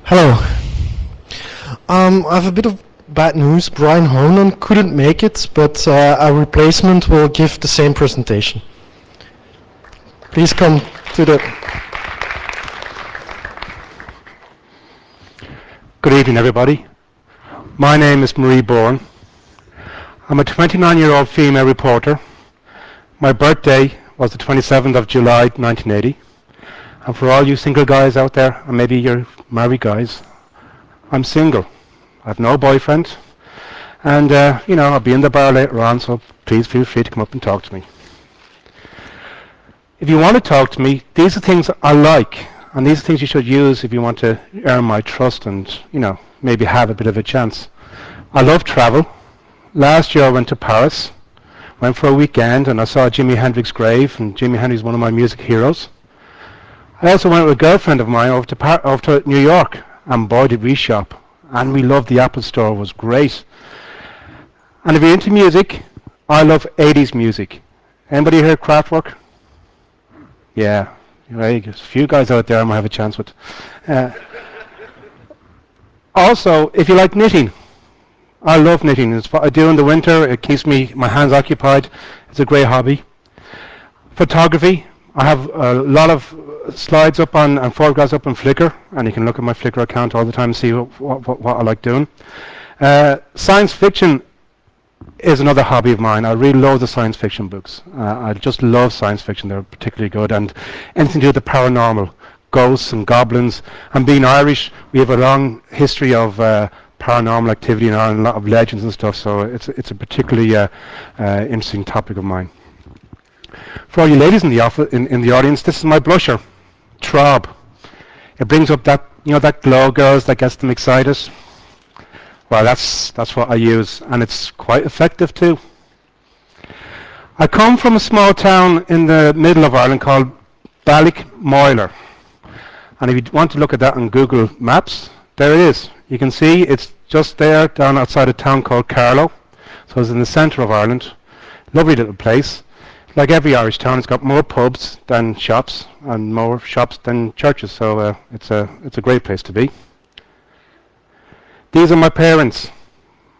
Hello. I have a bit of bad news. Brian Honan couldn't make it, but a replacement will give the same presentation. Please come to the... Good evening, everybody. My name is Marie Bourne. I'm a 29-year-old female reporter. My birthday was the 27th of July 1980. And for all you single guys out there, and maybe you're married guys, I'm single. I have no boyfriend. And, I'll be in the bar later on, so please feel free to come up and talk to me. If you want to talk to me, these are things I like. And these are things you should use if you want to earn my trust and, maybe have a bit of a chance. I love travel. Last year I went to Paris, went for a weekend, and I saw Jimi Hendrix's grave, and Jimi Hendrix is one of my music heroes. I also went with a girlfriend of mine over to New York, and boy did we shop. And we loved the Apple Store, it was great. And if you're into music, I love 80s music. Anybody hear Kraftwerk? Yeah. Right, there's a few guys out there I might have a chance with. Also, if you like knitting, I love knitting. It's what I do in the winter. It keeps my hands occupied. It's a great hobby. Photography. I have a lot of slides up on and photographs up on Flickr, and you can look at my Flickr account all the time and see what I like doing. Science fiction is another hobby of mine. I read loads of science fiction books. I just love science fiction. They're particularly good. And anything to do with the paranormal, ghosts and goblins. And being Irish, we have a long history of paranormal activity in Ireland, a lot of legends and stuff. So it's a particularly interesting topic of mine. For all you ladies in the audience, this is my blusher, Traub. It brings up that that glow, girls, that gets them excited. Well, that's what I use, and it's quite effective too. I come from a small town in the middle of Ireland called Ballymoyler. And if you want to look at that on Google Maps, there it is. You can see it's just there down outside a town called Carlow. So it's in the centre of Ireland. Lovely little place. Like every Irish town, it's got more pubs than shops and more shops than churches. So it's a great place to be. These are my parents.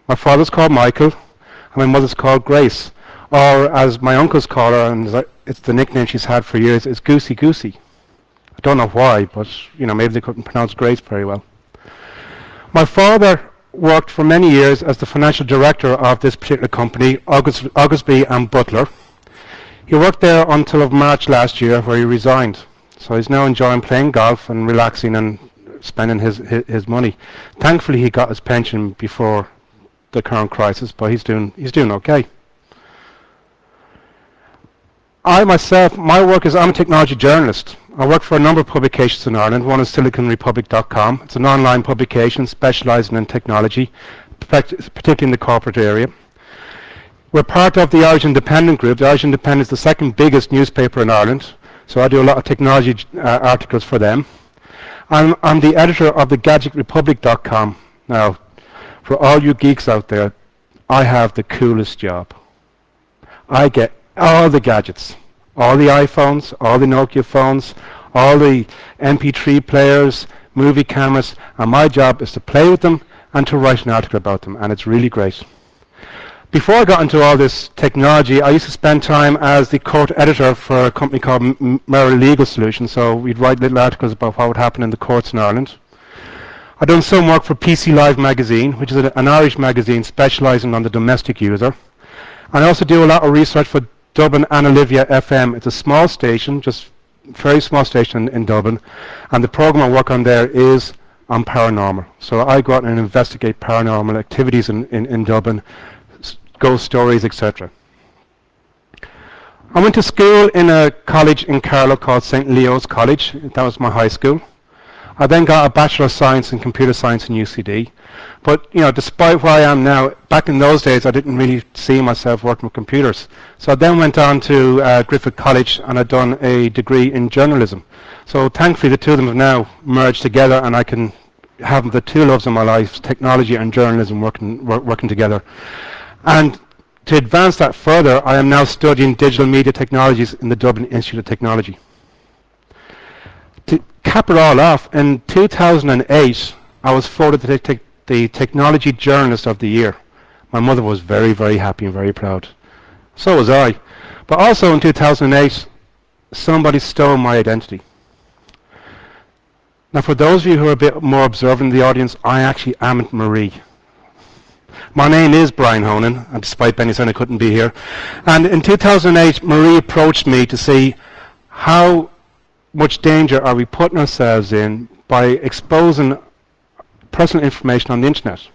My father's called Michael, and my mother's called Grace. Or as my uncles call her, and it's the nickname she's had for years, is Goosey Goosey. I don't know why, but maybe they couldn't pronounce Grace very well. My father worked for many years as the financial director of this particular company, Augusby and Butler. He worked there until of March last year, where he resigned. So he's now enjoying playing golf and relaxing and spending his money. Thankfully, he got his pension before the current crisis, but he's doing okay. I myself, my work is I'm a technology journalist. I work for a number of publications in Ireland. One is SiliconRepublic.com. It's an online publication specialising in technology, particularly in the corporate area. We're part of the Irish Independent Group. The Irish Independent is the second biggest newspaper in Ireland, so I do a lot of technology articles for them. I'm the editor of the GadgetRepublic.com. Now, for all you geeks out there, I have the coolest job. I get all the gadgets, all the iPhones, all the Nokia phones, all the MP3 players, movie cameras, and my job is to play with them and to write an article about them, and it's really great. Before I got into all this technology, I used to spend time as the court editor for a company called Merrill Legal Solutions, so we'd write little articles about what would happen in the courts in Ireland. I've done some work for PC Live magazine, which is an Irish magazine specialising on the domestic user. And I also do a lot of research for Dublin Analivia FM. It's a small station, just very small station in Dublin, and the programme I work on there is on paranormal. So I go out and investigate paranormal activities in Dublin, ghost stories, etc. I went to school in a college in Carlow called St. Leo's College. That was my high school. I then got a Bachelor of Science in Computer Science in UCD. But, despite where I am now, back in those days, I didn't really see myself working with computers. So I then went on to Griffith College, and I'd done a degree in journalism. So thankfully, the two of them have now merged together, and I can have the two loves of my life, technology and journalism, working together. And to advance that further, I am now studying digital media technologies in the Dublin Institute of Technology. To cap it all off, in 2008, I was voted the Technology Journalist of the Year. My mother was very, very happy and very proud. So was I. But also in 2008, somebody stole my identity. Now, for those of you who are a bit more observant in the audience, I actually am Marie. My name is Brian Honan, and despite Benny saying I couldn't be here. And in 2008, Marie approached me to see how much danger are we putting ourselves in by exposing personal information on the internet.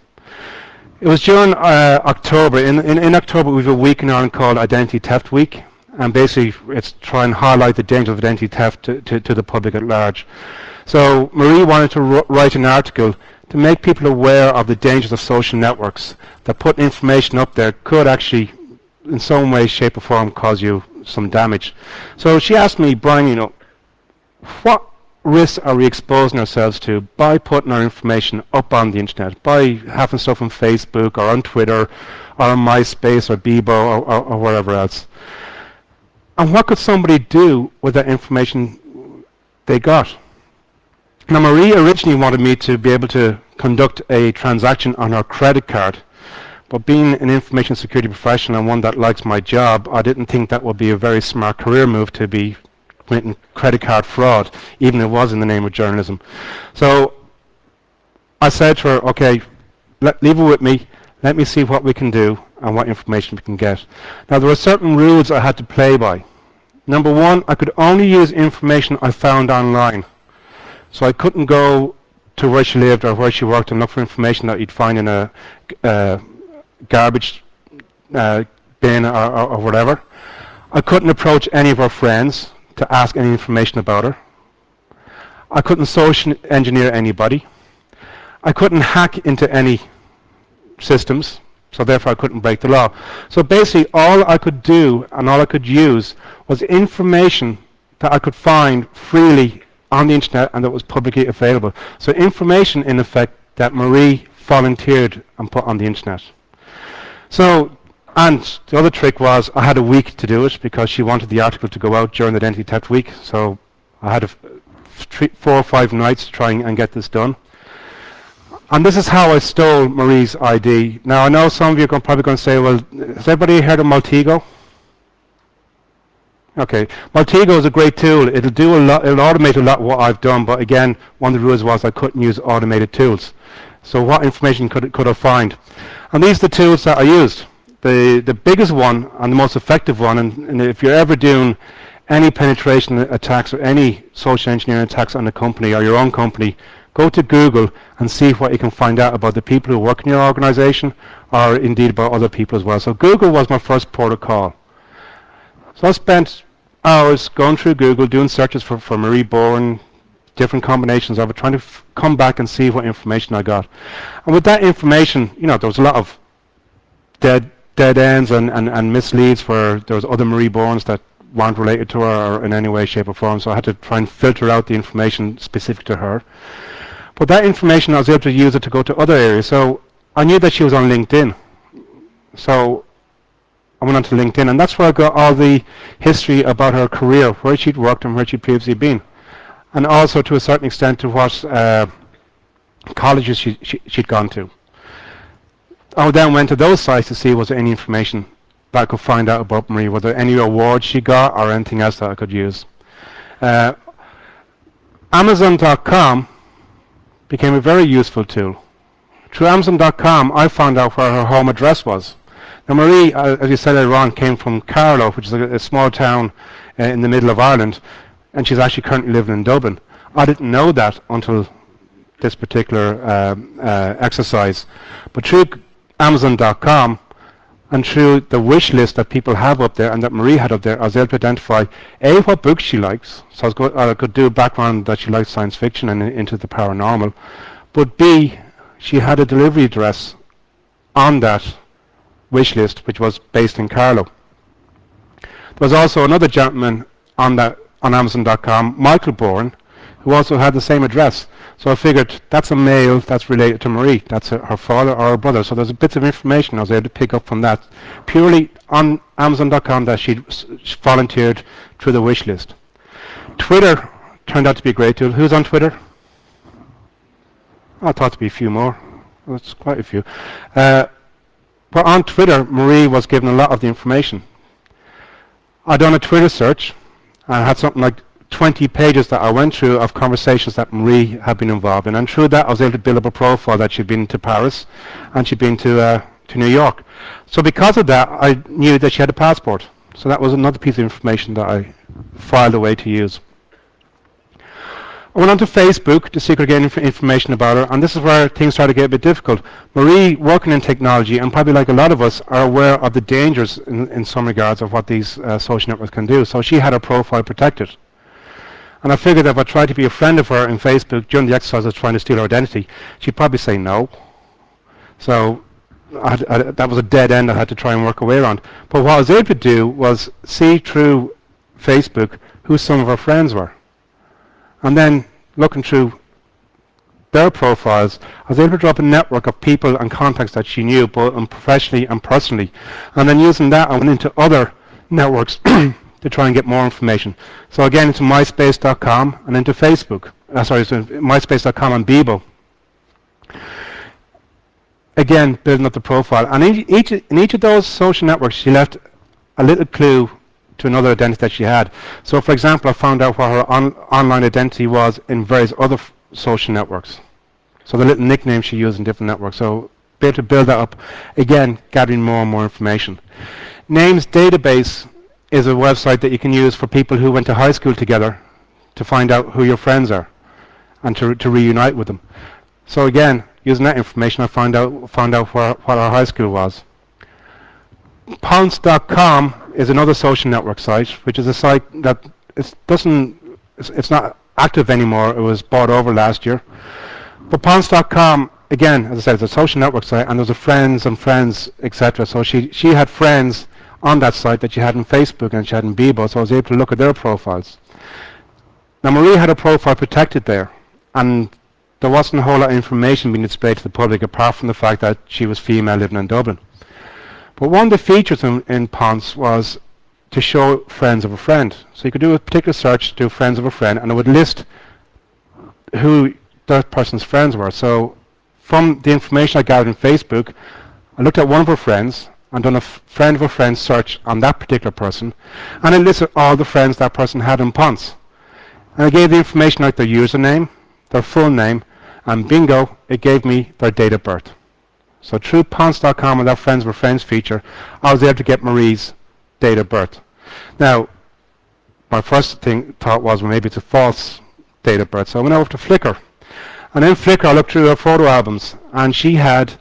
It was during October. In October, we have a week in Ireland called Identity Theft Week, and basically it's try and highlight the danger of identity theft to the public at large. So Marie wanted to write an article to make people aware of the dangers of social networks, that putting information up there could actually, in some way, shape or form, cause you some damage. So she asked me, Brian, what risks are we exposing ourselves to by putting our information up on the internet, by having stuff on Facebook or on Twitter or on MySpace or Bebo or wherever else? And what could somebody do with that information they got? Now, Marie originally wanted me to be able to conduct a transaction on her credit card, but being an information security professional and one that likes my job, I didn't think that would be a very smart career move to be committing credit card fraud, even if it was in the name of journalism. So I said to her, okay, leave it with me, let me see what we can do and what information we can get. Now, there were certain rules I had to play by. Number one, I could only use information I found online. So I couldn't go to where she lived or where she worked and look for information that you'd find in a garbage bin or whatever. I couldn't approach any of her friends to ask any information about her. I couldn't social engineer anybody. I couldn't hack into any systems, so therefore I couldn't break the law. So basically all I could do and all I could use was information that I could find freely on the internet and that was publicly available. So information, in effect, that Marie volunteered and put on the internet. So, and the other trick was I had a week to do it because she wanted the article to go out during the Identity Theft Week. So I had 4 or 5 nights to try and get this done. And this is how I stole Marie's ID. Now I know some of you are probably going to say, well, has everybody heard of Maltego? Okay, Maltego is a great tool. It'll do a lot. It'll automate a lot of what I've done. But again, one of the rules was I couldn't use automated tools. So what information could I find? And these are the tools that I used. The biggest one and the most effective one. And if you're ever doing any penetration attacks or any social engineering attacks on a company or your own company, go to Google and see what you can find out about the people who work in your organization or indeed about other people as well. So Google was my first port of call. So I spent hours going through Google doing searches for Marie Bourne, different combinations of it, trying to come back and see what information I got. And with that information, there was a lot of dead ends and misleads where there was other Marie Bournes that weren't related to her or in any way, shape or form. So I had to try and filter out the information specific to her. But that information, I was able to use it to go to other areas. So I knew that she was on LinkedIn. So I went onto LinkedIn, and that's where I got all the history about her career, where she'd worked and where she'd previously been. And also, to a certain extent, to what colleges she'd gone to. I then went to those sites to see was there any information that I could find out about Marie, were there any awards she got or anything else that I could use. Amazon.com became a very useful tool. Through Amazon.com, I found out where her home address was. Now, Marie, as you said earlier on, came from Carlow, which is a small town in the middle of Ireland, and she's actually currently living in Dublin. I didn't know that until this particular exercise. But through Amazon.com and through the wish list that people have up there and that Marie had up there, I was able to identify A, what books she likes. So I could do a background that she likes science fiction and into the paranormal. But B, she had a delivery address on that wish list, which was based in Carlow. There was also another gentleman on Amazon.com, Michael Bourne, who who also had the same address. So I figured that's a male that's related to Marie. That's her father or her brother. So there's bits of information I was able to pick up from that, purely on Amazon.com, that she volunteered through the wish list. Twitter turned out to be a great tool. Who's on Twitter? I thought to be a few more. That's quite a few. But on Twitter, Marie was given a lot of the information. I'd done a Twitter search, and I had something like 20 pages that I went through of conversations that Marie had been involved in, and through that I was able to build up a profile that she'd been to Paris and she'd been to New York. So because of that, I knew that she had a passport. So that was another piece of information that I filed away to use. I went on to Facebook to seek again information about her, and this is where things started to get a bit difficult. Marie, working in technology, and probably like a lot of us, are aware of the dangers in some regards of what these social networks can do. So she had her profile protected. And I figured that if I tried to be a friend of her in Facebook during the exercise of trying to steal her identity, she'd probably say no. So that was a dead end I had to try and work away around. But what I was able to do was see through Facebook who some of her friends were. And then looking through their profiles, I was able to drop a network of people and contacts that she knew, both professionally and personally. And then using that, I went into other networks to try and get more information. So again, into myspace.com and into Facebook. So myspace.com and Bebo. Again, building up the profile. And in each of those social networks, she left a little clue to another identity that she had. So for example, I found out what her online identity was in various other social networks. So the little nicknames she used in different networks. So be able to build that up, again, gathering more and more information. Names Database is a website that you can use for people who went to high school together to find out who your friends are and to reunite with them. So again, using that information, I found out what our high school was. Ponce.com is another social network site, which is a site that it's not active anymore. It was bought over last year. But Ponce.com, again, as I said, it's a social network site, and there's a friends and friends, etc. So she had friends on that site that she had in Facebook and she had in Bebo, so I was able to look at their profiles. Now Marie had a profile protected there, and there wasn't a whole lot of information being displayed to the public apart from the fact that she was female living in Dublin. But one of the features in Ponce was to show friends of a friend. So you could do a particular search, do friends of a friend, and it would list who that person's friends were. So from the information I gathered in Facebook, I looked at one of her friends and done a friend of a friend search on that particular person, and it listed all the friends that person had in Ponce. And I gave the information like their username, their full name, and bingo, it gave me their date of birth. So through Ponce.com and that friends were friends feature, I was able to get Marie's date of birth. Now, my first thought was, well, maybe it's a false date of birth. So I went over to Flickr. And in Flickr, I looked through her photo albums, and she had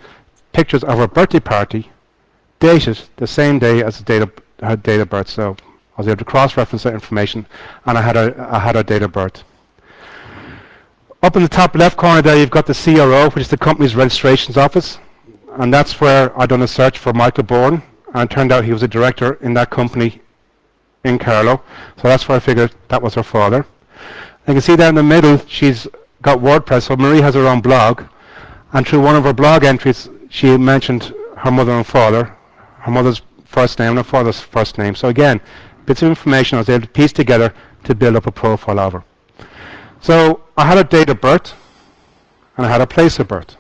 pictures of her birthday party dated the same day as her date of birth. So I was able to cross-reference that information, and I had her date of birth. Up in the top left corner there, you've got the CRO, which is the company's registrations office. And that's where I'd done a search for Michael Bourne, and it turned out he was a director in that company in Carlow. So that's where I figured that was her father. You can see there in the middle, she's got WordPress. So Marie has her own blog, and through one of her blog entries, she mentioned her mother and father, her mother's first name and her father's first name. So again, bits of information I was able to piece together to build up a profile of her. So I had her date of birth, and I had her place of birth.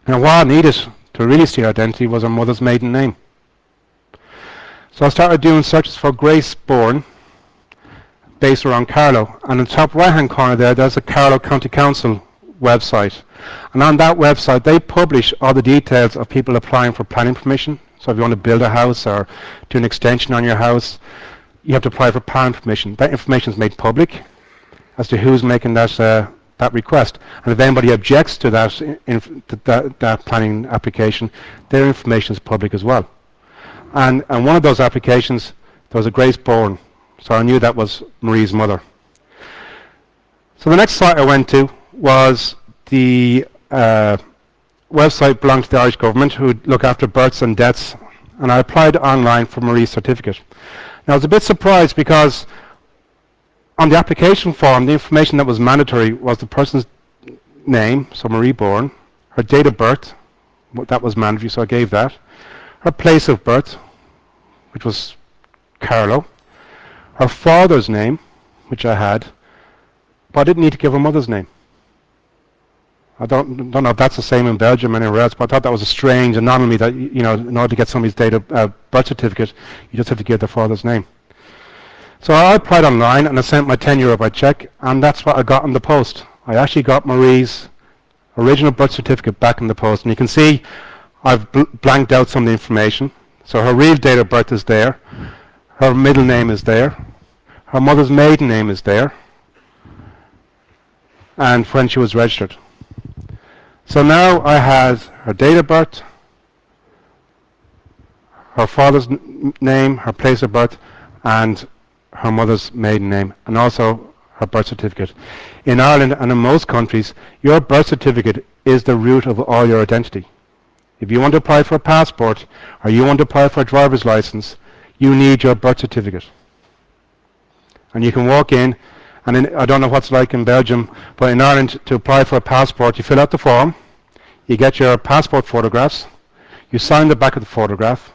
Now what I needed to really see her identity was her mother's maiden name. So I started doing searches for Grace Bourne, based around Carlow. And in the top right hand corner there's a Carlow County Council website. And on that website they publish all the details of people applying for planning permission. So if you want to build a house or do an extension on your house, you have to apply for planning permission. That information is made public as to who's making that request. And if anybody objects to that planning application, their information is public as well. And one of those applications, there was a Grace Bourne, so I knew that was Marie's mother. So the next site I went to was the website belonged to the Irish government, who would look after births and deaths, and I applied online for Marie's certificate. Now I was a bit surprised because on the application form, the information that was mandatory was the person's name, so Marie Bourne, her date of birth, that was mandatory, so I gave that, her place of birth, which was Carlo, her father's name, which I had, but I didn't need to give her mother's name. I don't know if that's the same in Belgium or anywhere else, but I thought that was a strange anomaly that, you know, in order to get somebody's birth certificate, you just have to give their father's name. So I applied online and I sent my €10 by check, and that's what I got in the post. I actually got Marie's original birth certificate back in the post, and you can see I've blanked out some of the information. So her real date of birth is there, her middle name is there, her mother's maiden name is there, and when she was registered. So now I had her date of birth, her father's name, her place of birth, and her mother's maiden name, and also her birth certificate. In Ireland and in most countries, your birth certificate is the root of all your identity. If you want to apply for a passport or you want to apply for a driver's license, you need your birth certificate. And you can walk in, and I don't know what's like in Belgium, but in Ireland, to apply for a passport, you fill out the form, you get your passport photographs, you sign the back of the photograph,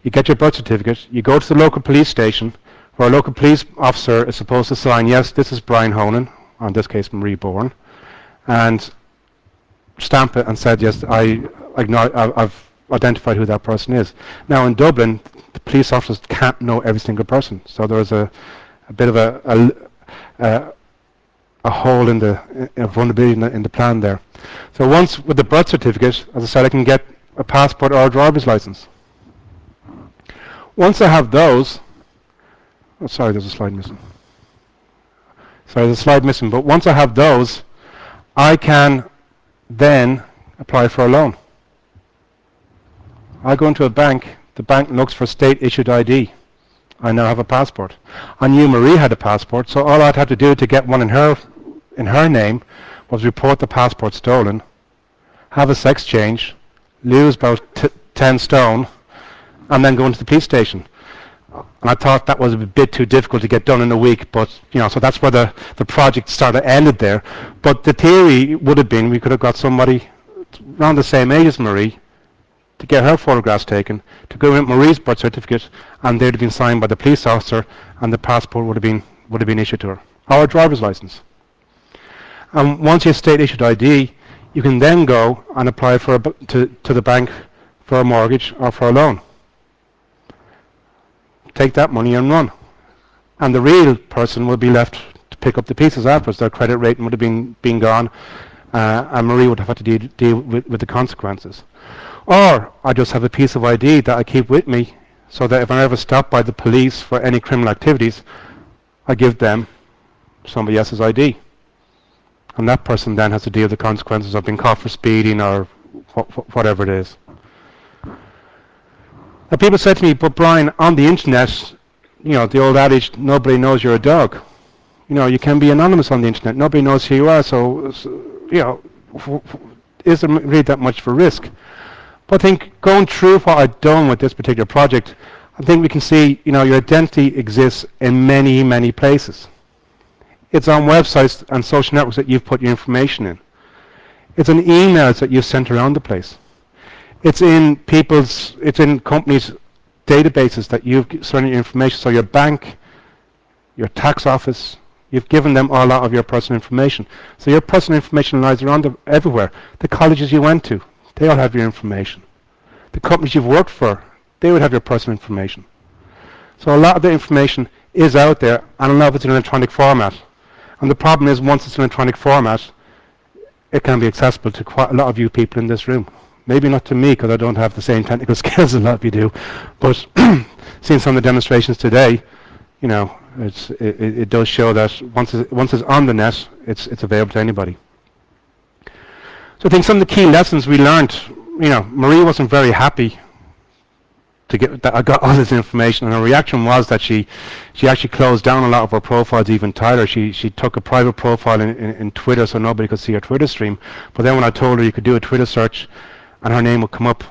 you get your birth certificate, you go to the local police station, where a local police officer is supposed to sign, yes, this is Brian Honan, or in this case Marie Bourne, and stamp it and said, yes, I've identified who that person is. Now in Dublin, the police officers can't know every single person, so there's a bit of a hole in the vulnerability in the plan there. So once with the birth certificate, as I said, I can get a passport or a driver's license. Once I have those, oh, sorry, there's a slide missing. Sorry, there's a slide missing. But once I have those, I can then apply for a loan. I go into a bank. The bank looks for state-issued ID. I now have a passport. I knew Marie had a passport, so all I'd have to do to get one in her name was report the passport stolen, have a sex change, lose about 10 stone, and then go into the police station. And I thought that was a bit too difficult to get done in a week, but you know, so that's where the project started ended there. But the theory would have been we could have got somebody around the same age as Marie to get her photographs taken, to go in Marie's birth certificate, and they'd have been signed by the police officer, and the passport would have been issued to her, or a driver's license. And once you have state-issued ID, you can then go and apply for to the bank for a mortgage or for a loan. Take that money and run. And the real person will be left to pick up the pieces afterwards. Their credit rating would have been gone, and Marie would have had to deal with the consequences. Or I just have a piece of ID that I keep with me, so that if I'm ever stopped by the police for any criminal activities, I give them somebody else's ID. And that person then has to deal with the consequences of being caught for speeding or whatever it is. Now people said to me, but Brian, on the internet, you know, the old adage, nobody knows you're a dog. You know, you can be anonymous on the internet. Nobody knows who you are, so you know, is there really that much for risk? But I think going through what I've done with this particular project, I think we can see, you know, your identity exists in many, many places. It's on websites and social networks that you've put your information in. It's in emails that you've sent around the place. It's in companies' databases that you've surrendered your information. So your bank, your tax office, you've given them a lot of your personal information. So your personal information lies around everywhere. The colleges you went to, they all have your information. The companies you've worked for, they would have your personal information. So a lot of the information is out there, and a lot of it's in electronic format. And the problem is, once it's in electronic format, it can be accessible to quite a lot of you people in this room. Maybe not to me, because I don't have the same technical skills a lot of you do, but seeing some of the demonstrations today, you know, it does show that once it's on the net, it's available to anybody. So I think some of the key lessons we learned, you know, Marie wasn't very happy to get that I got all this information, and her reaction was that she actually closed down a lot of her profiles even tighter. She took a private profile in Twitter so nobody could see her Twitter stream. But then when I told her you could do a Twitter search and her name would come up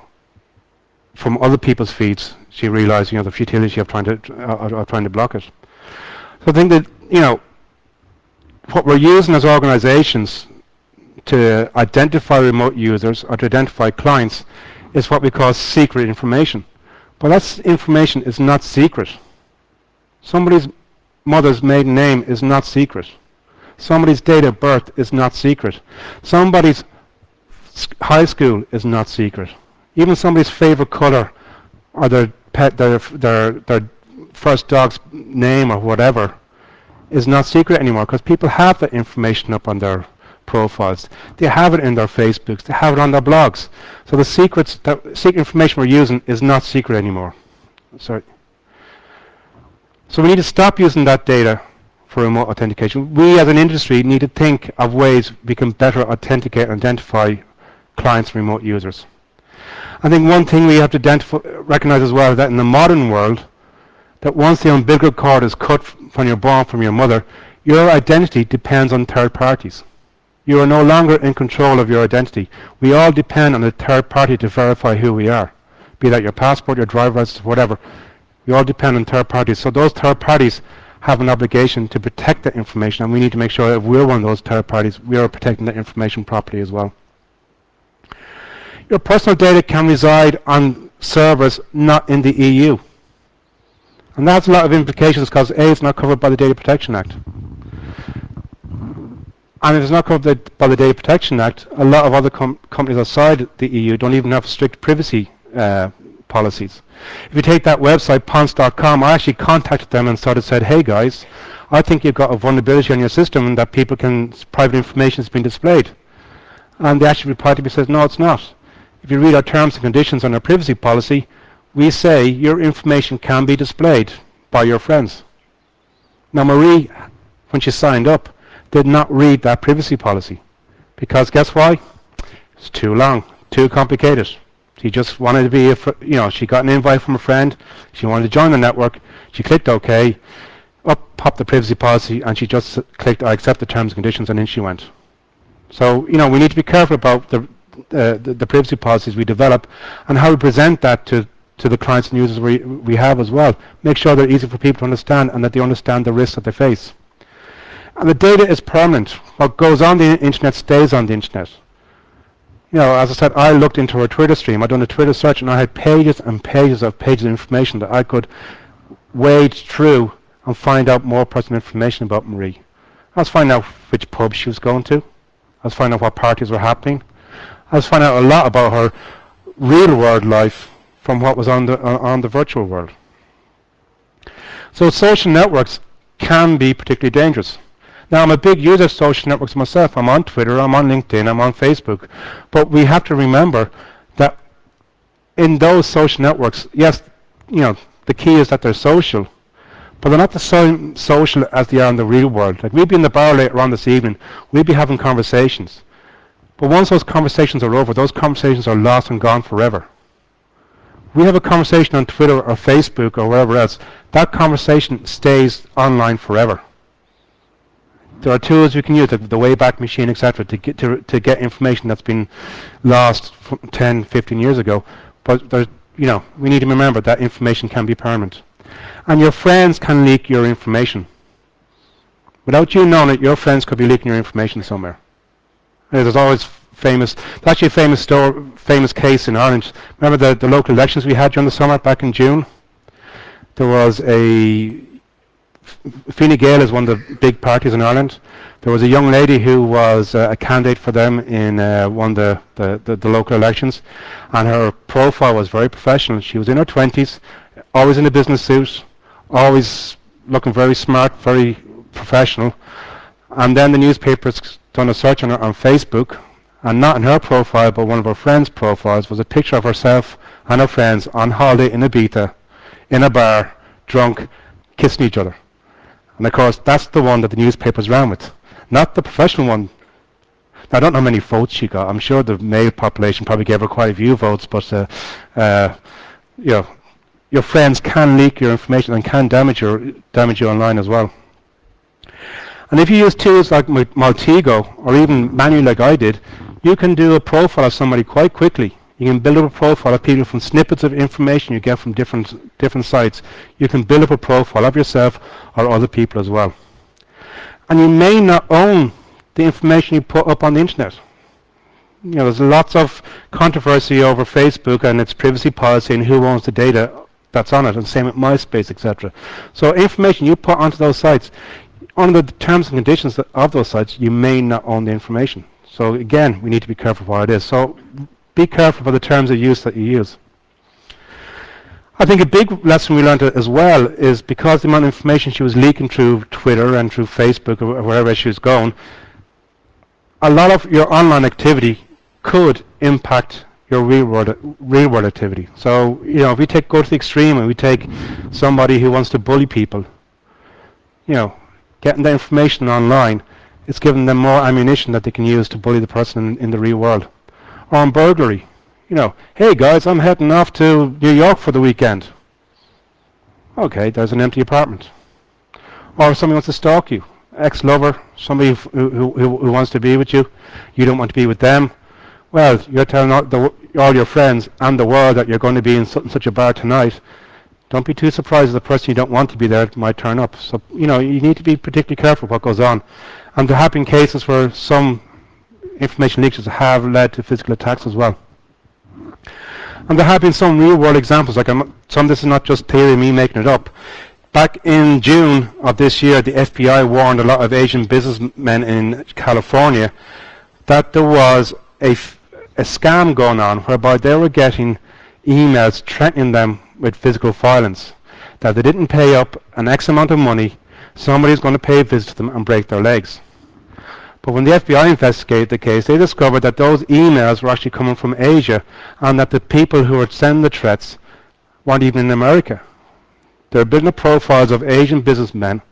from other people's feeds, she realized, you know, the futility of trying to block it. So I think that, you know, what we're using as organizations to identify remote users or to identify clients is what we call secret information. But that information is not secret. Somebody's mother's maiden name is not secret. Somebody's date of birth is not secret. Somebody's high school is not secret. Even somebody's favorite color or their pet, their first dog's name or whatever is not secret anymore, because people have that information up on their profiles. They have it in their Facebooks. They have it on their blogs. So the secret information we're using is not secret anymore. Sorry. So we need to stop using that data for remote authentication. We as an industry need to think of ways we can better authenticate and identify clients and remote users. I think one thing we have to recognize as well, that in the modern world, that once the umbilical cord is cut when you're born from your mother, your identity depends on third parties. You are no longer in control of your identity. We all depend on a third party to verify who we are, be that your passport, your driver's license, whatever. We all depend on third parties. So those third parties have an obligation to protect that information, and we need to make sure that if we're one of those third parties, we are protecting that information properly as well. Your personal data can reside on servers not in the EU. And that's a lot of implications, because A, it's not covered by the Data Protection Act. And if it's not covered by the Data Protection Act, a lot of other companies outside the EU don't even have strict privacy policies. If you take that website, ponce.com, I actually contacted them and sort of said, hey guys, I think you've got a vulnerability on your system and that private information is being displayed. And they actually replied to me and said, no, it's not. If you read our terms and conditions on our privacy policy, we say your information can be displayed by your friends. Now Marie, when she signed up, did not read that privacy policy, because guess why? It's too long, too complicated. She just wanted to be, she got an invite from a friend, she wanted to join the network, she clicked OK, up popped the privacy policy, and she just clicked I accept the terms and conditions, and in she went. So, we need to be careful about the privacy policies we develop and how we present that to the clients and users we have as well. Make sure they're easy for people to understand and that they understand the risks that they face. And the data is permanent. What goes on the internet stays on the internet. As I said, I looked into her Twitter stream. I'd done a Twitter search, and I had pages and pages of information that I could wade through and find out more personal information about Marie. I was finding out which pub she was going to. I was finding out what parties were happening. I was finding out a lot about her real world life from what was on the virtual world. So social networks can be particularly dangerous. Now, I'm a big user of social networks myself. I'm on Twitter, I'm on LinkedIn, I'm on Facebook. But we have to remember that in those social networks, yes, the key is that they're social, but they're not the same social as they are in the real world. Like, we'll be in the bar later on this evening, we'll be having conversations. But once those conversations are over, those conversations are lost and gone forever. We have a conversation on Twitter or Facebook or wherever else, that conversation stays online forever. There are tools you can use, the Wayback Machine, etc., to get information that's been lost 10, 15 years ago. But we need to remember that information can be permanent. And your friends can leak your information. Without you knowing it, your friends could be leaking your information somewhere. There's always famous case in Ireland. Remember the local elections we had during the summer back in June? There was Fine Gael is one of the big parties in Ireland. There was a young lady who was a candidate for them in one of the local elections, and her profile was very professional. She was in her 20s, always in a business suit, always looking very smart, very professional. And then the newspapers done a search on her on Facebook, and not in her profile but one of her friends' profiles was a picture of herself and her friends on holiday in Ibiza, in a bar, drunk, kissing each other. And of course, that's the one that the newspapers ran with, not the professional one. Now, I don't know how many votes she got. I'm sure the male population probably gave her quite a few votes, but your friends can leak your information and can damage you online as well. And if you use tools like Maltego or even manually like I did, you can do a profile of somebody quite quickly. You can build up a profile of people from snippets of information you get from different sites. You can build up a profile of yourself or other people as well. And you may not own the information you put up on the internet. You know, there's lots of controversy over Facebook and its privacy policy and who owns the data that's on it, and same with MySpace, etc. So information you put onto those sites, under the terms and conditions of those sites, you may not own the information. So again, we need to be careful what it is. So be careful for the terms of use that you use. I think a big lesson we learned as well is because the amount of information she was leaking through Twitter and through Facebook or wherever she was going, a lot of your online activity could impact your real world activity. So, you know, if we go to the extreme and we take somebody who wants to bully people, you know, getting the information online, it's giving them more ammunition that they can use to bully the person in the real world. Or on burglary, you know, hey guys, I'm heading off to New York for the weekend. Okay, there's an empty apartment. Or somebody wants to stalk you, ex-lover, somebody who wants to be with you, you don't want to be with them. Well, you're telling all your friends and the world that you're going to be in such a bar tonight. Don't be too surprised if the person you don't want to be there might turn up. So, you know, you need to be particularly careful what goes on. And there have been cases where some information leaks have led to physical attacks as well. And there have been some real-world examples. Like this is not just theory, me making it up. Back in June of this year, the FBI warned a lot of Asian businessmen in California that there was a scam going on whereby they were getting emails threatening them with physical violence, that they didn't pay up an X amount of money, somebody's going to pay a visit to them and break their legs. But when the FBI investigated the case, they discovered that those emails were actually coming from Asia, and that the people who were sending the threats weren't even in America. They were building up profiles of Asian businessmen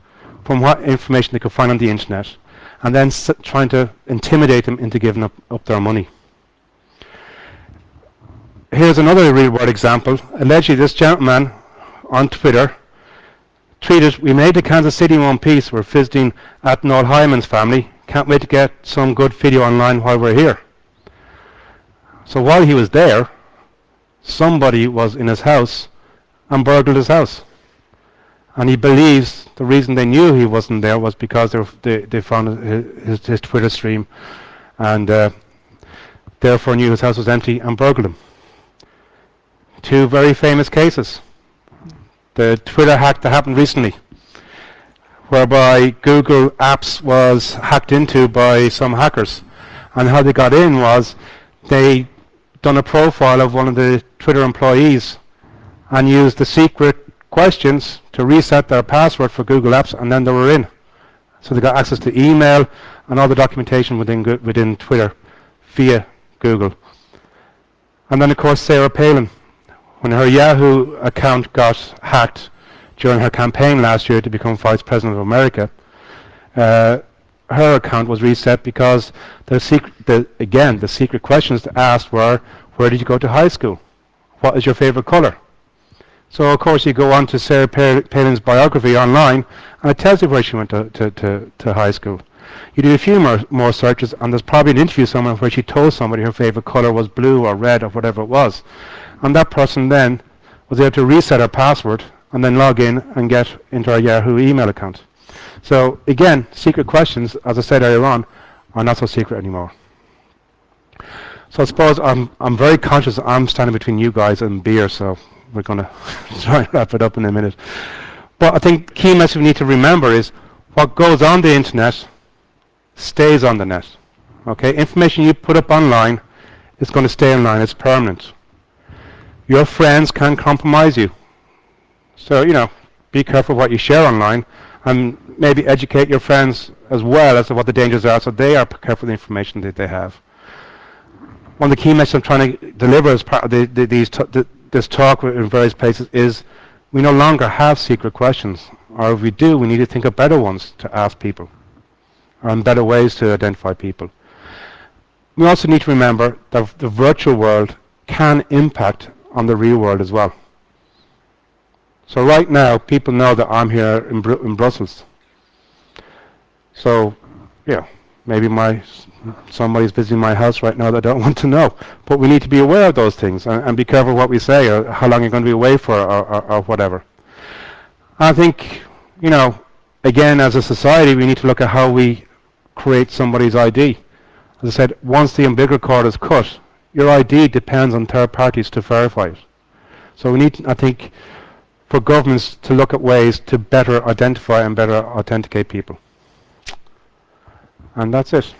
from what information they could find on the internet, and then trying to intimidate them into giving up their money. Here's another real-world example. Allegedly, this gentleman on Twitter tweeted, "We made the Kansas City in one piece. We're visiting Noel Hyman's family. Can't wait to get some good video online while we're here." So while he was there, somebody was in his house and burgled his house. And he believes the reason they knew he wasn't there was because they found his Twitter stream, and therefore knew his house was empty and burgled him. Two very famous cases. The Twitter hack that happened recently, whereby Google Apps was hacked into by some hackers. And how they got in was they done a profile of one of the Twitter employees and used the secret questions to reset their password for Google Apps, and then they were in. So they got access to email and all the documentation within Twitter via Google. And then, of course, Sarah Palin, when her Yahoo account got hacked during her campaign last year to become Vice President of America, her account was reset because the secret questions asked were, where did you go to high school? What is your favorite color? So, of course, you go on to Sarah Palin's biography online, and it tells you where she went to high school. You do a few more searches, and there's probably an interview somewhere where she told somebody her favorite color was blue or red or whatever it was. And that person then was able to reset her password and then log in and get into our Yahoo email account. So again, secret questions, as I said earlier on, are not so secret anymore. So I suppose I'm very conscious I'm standing between you guys and beer, so we're going to try and wrap it up in a minute. But I think the key message we need to remember is what goes on the internet stays on the net. Okay, information you put up online is going to stay online, it's permanent. Your friends can compromise you. So, you know, be careful what you share online, and maybe educate your friends as well as to what the dangers are, so they are careful of the information that they have. One of the key messages I'm trying to deliver as part of this talk in various places is we no longer have secret questions, or if we do, we need to think of better ones to ask people, or better ways to identify people. We also need to remember that the virtual world can impact on the real world as well. So right now, people know that I'm here in Brussels. So, yeah, maybe somebody's visiting my house right now that I don't want to know. But we need to be aware of those things and be careful what we say, or how long you're going to be away for, or whatever. I think, you know, again, as a society, we need to look at how we create somebody's ID. As I said, once the umbilical cord is cut, your ID depends on third parties to verify it. So we need, I think, for governments to look at ways to better identify and better authenticate people. And that's it.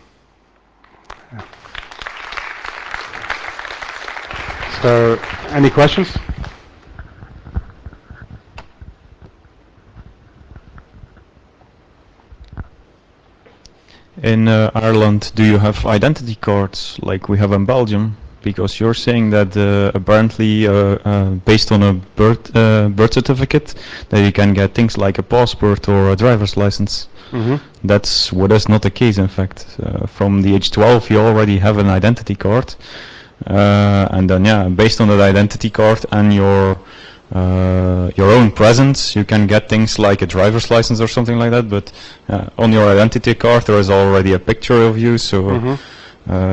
So, any questions? In Ireland, do you have identity cards like we have in Belgium? Because you're saying that apparently, based on a birth certificate, that you can get things like a passport or a driver's license. Mm-hmm. That's what is not the case. In fact, from the age 12, you already have an identity card, and then based on that identity card and your own presence, you can get things like a driver's license or something like that. But on your identity card, there is already a picture of you. So. Mm-hmm.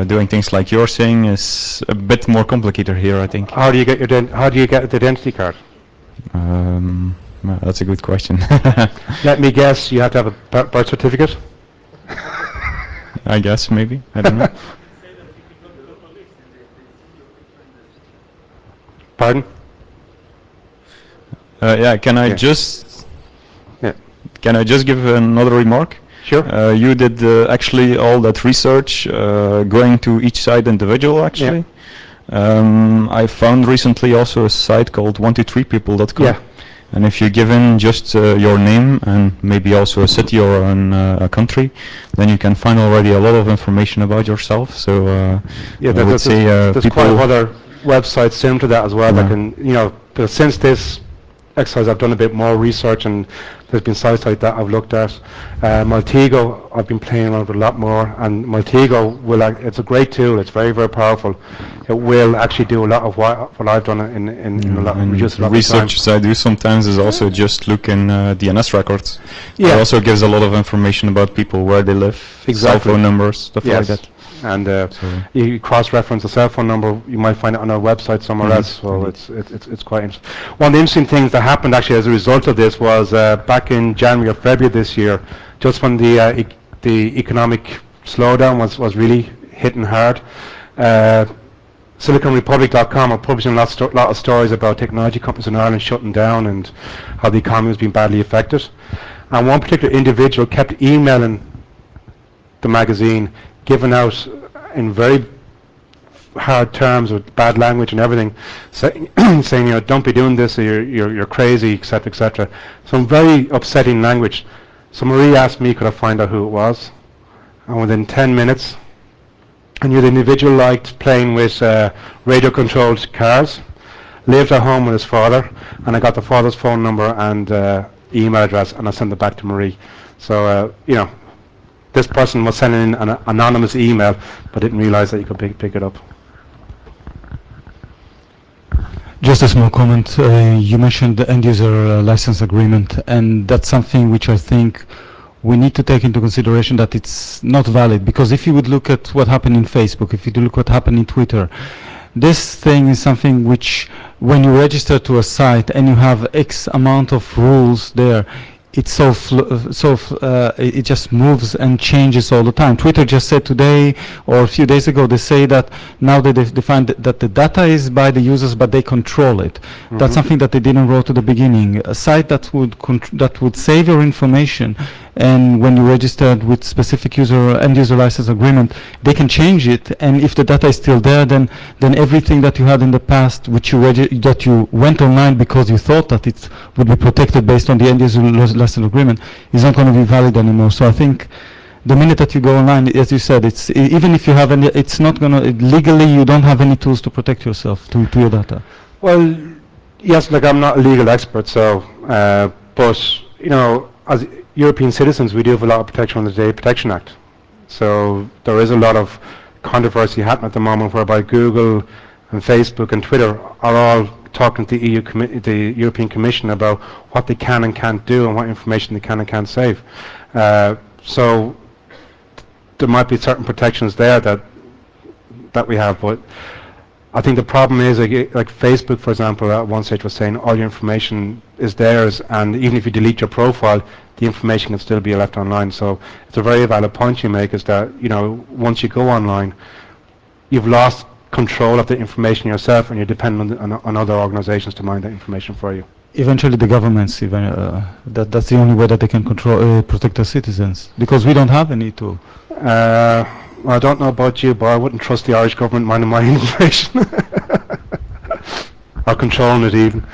Doing things like you're saying is a bit more complicated here, I think. How do you get the identity card? Well, that's a good question. Let me guess. You have to have a birth certificate. I guess maybe. I don't know. Pardon? Can I just? Yeah. Can I just give another remark? Sure. You did actually all that research going to each site individual actually. Yeah. I found recently also a site called 123people.com. Yeah. And if you give in just your name and maybe also a city or a country, then you can find already a lot of information about yourself. So I would say there's quite other websites similar to that as well. That can, but since this exercise, I've done a bit more research, and there's been sites like that I've looked at. Maltego, I've been playing around with a lot more, and Maltego it's a great tool. It's very, very powerful. It will actually do a lot of what I've done in a lot of research I do sometimes is also just look in DNS records. Yeah. It also gives a lot of information about people, where they live, cell phone numbers, stuff like that. And you cross-reference a cell phone number, you might find it on our website somewhere else. So it's quite interesting. One of the interesting things that happened actually as a result of this was back in January or February this year, just when the economic slowdown was really hitting hard. SiliconRepublic.com are publishing a lot of stories about technology companies in Ireland shutting down and how the economy has been badly affected. And one particular individual kept emailing the magazine, giving out in very hard terms with bad language and everything, saying don't be doing this, or you're crazy, etc., etc. Some very upsetting language. So Marie asked me, could I find out who it was? And within 10 minutes, I knew the individual liked playing with radio-controlled cars, lived at home with his father, and I got the father's phone number and email address, and I sent it back to Marie. So this person was sending in an anonymous email, but didn't realize that you could pick it up. Just a small comment. You mentioned the end-user license agreement, and that's something which I think we need to take into consideration, that it's not valid. Because if you would look at what happened in Facebook, if you look what happened in Twitter, this thing is something which, when you register to a site and you have X amount of rules there, it's it just moves and changes all the time. Twitter just said today or a few days ago, they say that now they define that the data is by the users, but they control it. Mm-hmm. That's something that they didn't wrote to the beginning. A site that would save your information, and when you registered with specific end user license agreement, they can change it. And if the data is still there, then everything that you had in the past, which that you went online because you thought that it would be protected based on the end user license agreement, is not going to be valid anymore. So I think the minute that you go online, as you said, it's even if you have any, it's not going to legally. You don't have any tools to protect yourself to your data. Well, yes, like I'm not a legal expert, so but as European citizens, we do have a lot of protection under the Data Protection Act. So there is a lot of controversy happening at the moment, whereby Google and Facebook and Twitter are all talking to the European Commission about what they can and can't do and what information they can and can't save. So there might be certain protections there that we have, but I think the problem is, like Facebook, for example, at one stage was saying all your information is theirs, and even if you delete your profile, the information can still be left online. So it's a very valid point you make, is that, you know, once you go online, you've lost control of the information yourself, and you're dependent on other organizations to mine that information for you. Eventually, the governments, even that's the only way that they can control, protect their citizens, because we don't have any tool. I don't know about you, but I wouldn't trust the Irish government mining my information. Or controlling it even.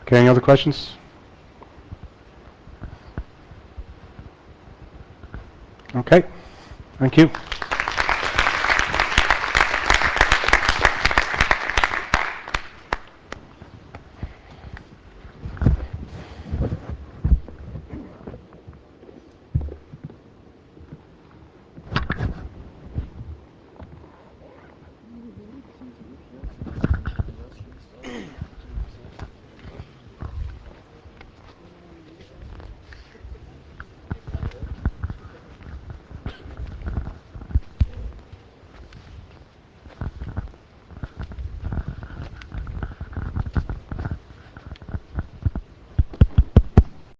Okay, any other questions? Okay, thank you.